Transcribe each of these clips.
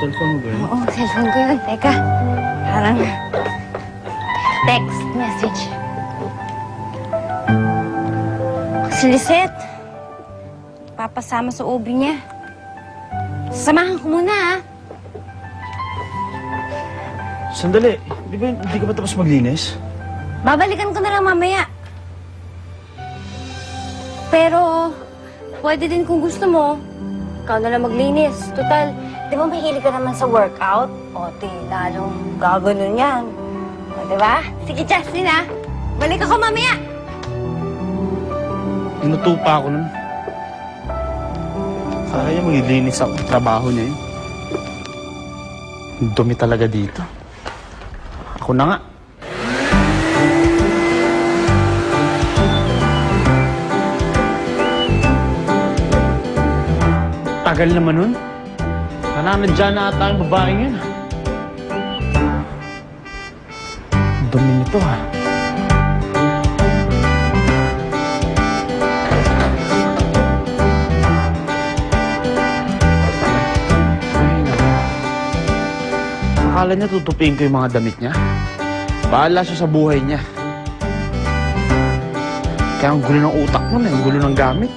Cellphone mo ba yun? Oo, cellphone ko yun. Teka, parang text message. Si Lisette, papasama sa OB niya. Samahan ko muna, ha? Sandali. Di ka ba tapos maglinis? Babalikan ko na lang mamaya. Pero, pwede din kung gusto mo, ikaw na lang maglinis. Total, di ba mahilig ka naman sa workout? O, lalong gaganon yan. O, di ba? Sige, Justin, ha? Balik ako mamaya. Inutupa ako nun. Kaya niya maglilinis ako. Trabaho niya yun. Ang dumi talaga dito. Ako na nga. Tagal naman nun. Nananadya na ata ang babaeng yun. Ang dumi nito, ha. Akala niya tutupiin ko yung mga damit niya. Bahala siya sa buhay niya. Kaya ang gulo ng utak nun, ang gulo ng gamit.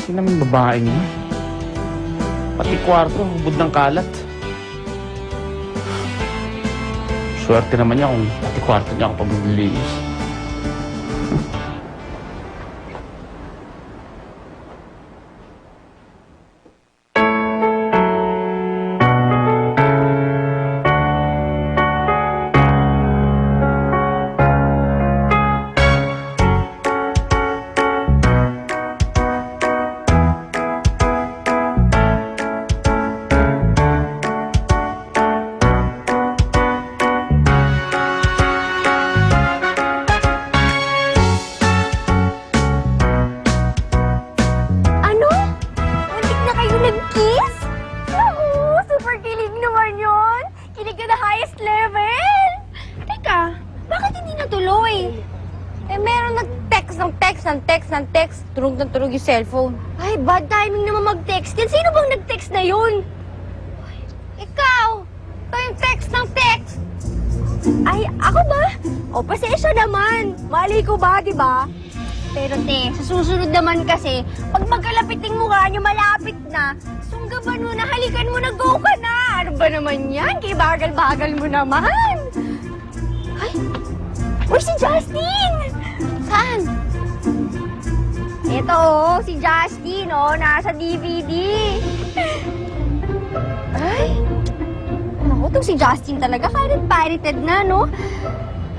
Sino naman babaeng yun? Pati kwarto, hubod ng kalat. Swerte naman niya kung pati kwarto niya ako paglilinis. Turog ng turog yung cellphone. Ay, bad timing naman mag-text yan. Sino bang nag-text na yun? Ikaw! Ikaw yung text ng text! Ay, ako ba? O, pasensya naman. Mali ko ba, di ba? Pero te, sa susunod naman kasi, pag magkalapiting mukha nyo, malapit na, sunggaban mo na, halikan mo na, go ka na! Ano ba naman yan? Kaya bagal-bagal mo naman! Ay! Uy, si Justin! Saan? Ito, si Justin, nasa DVD. Ay, naku, itong si Justin talaga, kahit pirated na, no?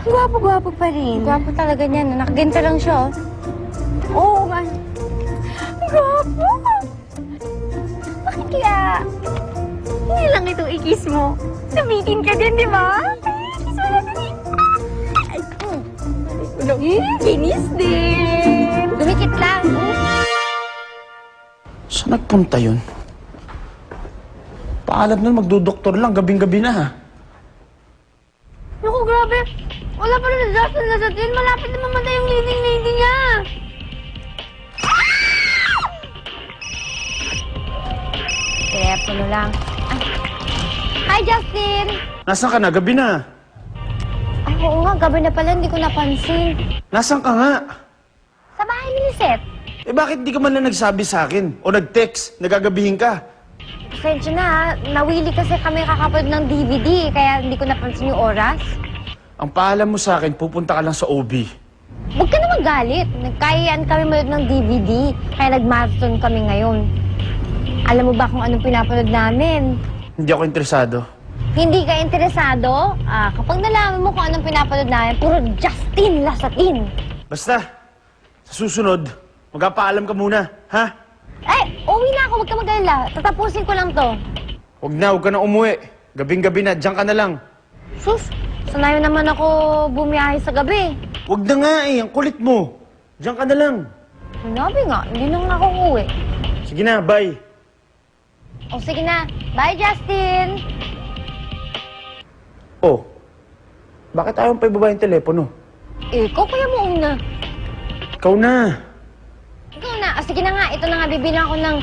Gwapo-gwapo pa rin. Gwapo talaga niyan, nakaganda lang siya, Oo, nga. Gwapo! Bakit kaya, hindi lang ito i-kiss mo? Sabitin ka din, di ba? Kiss mo na din. Kinis din. Dumikit lang. Saan nagpunta yun? Paalam nun, magdudoktor lang, gabing-gabi na, ha? Naku, grabe. Wala pa rin na Justin na sa tin. Malapit na mamatay yung leading lady niya. Telepono lang. Ay. Hi, Justin! Nasaan ka na? Gabi na. Ay, oo nga. Gabi na pala. Hindi ko napansin. Nasaan ka nga? Sa bahay ni Lisette. Eh bakit di ka man lang nagsabi sa akin? O nag-text, nagagabihin ka? Pasensya na, ha. Nawili kasi kami kakapanood ng DVD. Kaya hindi ko napansin yung oras. Ang paalam mo sa akin, pupunta ka lang sa OB. Huwag ka na magalit. Nagkayaan kami manood ng DVD. Kaya nag-marathon kami ngayon. Alam mo ba kung anong pinapanood namin? Hindi ako interesado. Hindi ka interesado? Kapag nalaman mo kung anong pinapanood namin, puro Justin Lasatin. Basta, sa susunod, magpapaalam ka muna, ha? Uwi na ako. Huwag ka mag-alala. Tatapusin ko lang to. Huwag ka na umuwi. Gabing-gabi na, diyan ka na lang. Sus, sanayo naman ako bumiyahe sa gabi. Huwag na nga ang kulit mo. Diyan ka na lang. Sinabi nga, hindi na nga ako uuwi. Sige na, bye. O sige na. Bye, Justin! Oh, bakit ayaw pa ibaba yung telepono? Ikaw kaya mo una. Ikaw na. sige na nga. Ito na nga, bibili ako ng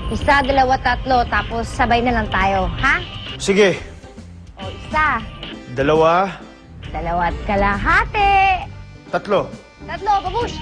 isa, dalawa, tatlo. Tapos sabay na lang tayo, ha? Sige. O, isa, Dalawa, dalawa't kalahati. tatlo. Tatlo, babush!